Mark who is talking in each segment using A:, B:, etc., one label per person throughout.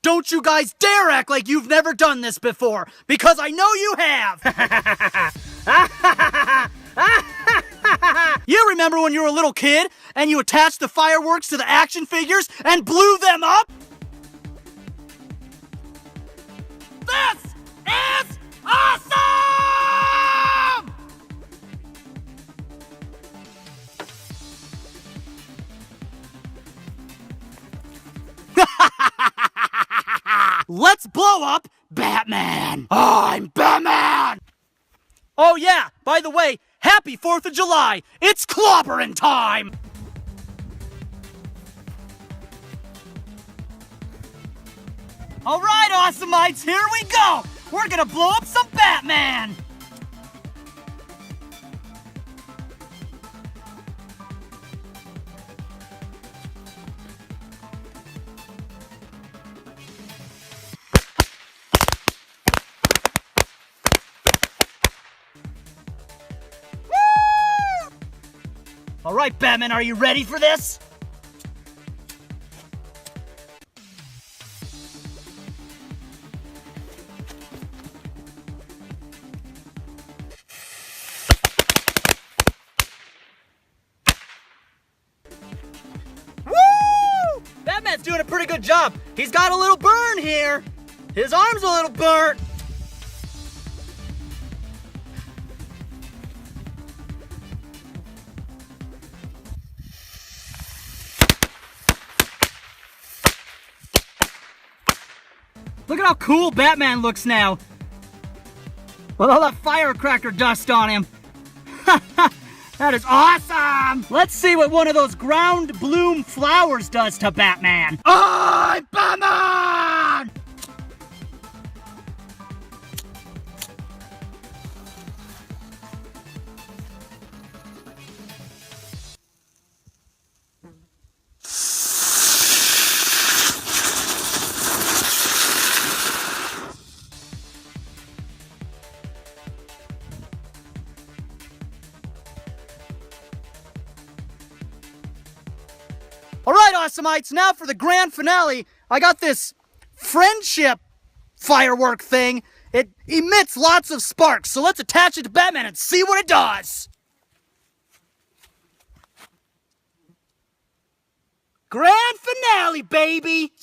A: Don't you guys dare act like you've never done this before, because I know you have! You remember when you were a little kid and you attached the fireworks to the action figures and blew them up? This is awesome! Let's blow up Batman! I'm Batman! Oh yeah, by the way, happy 4th of July! It's clobbering time! Alright, Awesomeites, here we go! We're gonna blow up some Batman! All right, Batman, are you ready for this? Woo! Batman's doing a pretty good job. He's got a little burn here. His arm's a little burnt. Look at how cool Batman looks now. With all that firecracker dust on him. That is awesome! Let's see what one of those ground bloom flowers does to Batman. I'm Batman! Alright, Awesomeites, now for the grand finale. I got this friendship firework thing. It emits lots of sparks, so let's attach it to Batman and see what it does. Grand finale, baby!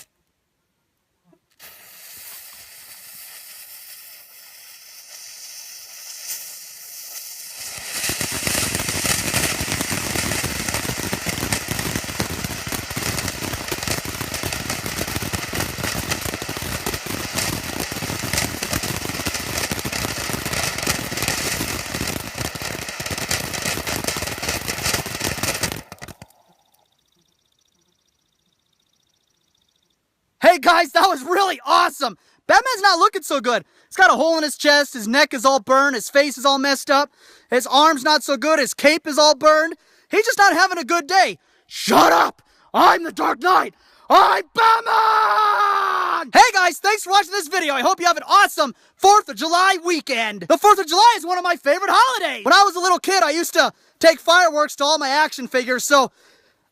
A: Hey guys, that was really awesome! Batman's not looking so good. He's got a hole in his chest, his neck is all burned, his face is all messed up, his arm's not so good, his cape is all burned. He's just not having a good day. Shut up! I'm the Dark Knight! I'm Batman! Hey guys, thanks for watching this video. I hope you have an awesome 4th of July weekend. The 4th of July is one of my favorite holidays. When I was a little kid, I used to take fireworks to all my action figures, so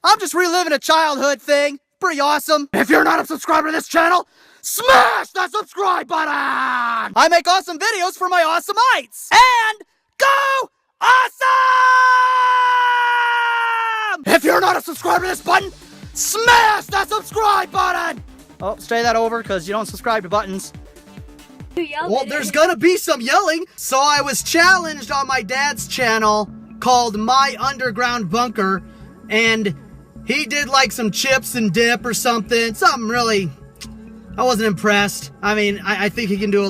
A: I'm just reliving a childhood thing. Pretty awesome. If you're not a subscriber to this channel, smash that subscribe button! I make awesome videos for my Awesomeites. And go awesome! If you're not a subscriber to this button, smash that subscribe button! Oh, stay that over because you don't subscribe to buttons. Well, there's gonna be some yelling. So I was challenged on my dad's channel called My Underground Bunker, and he did like some chips and dip or something. Something really, I wasn't impressed. I mean, I think he can do a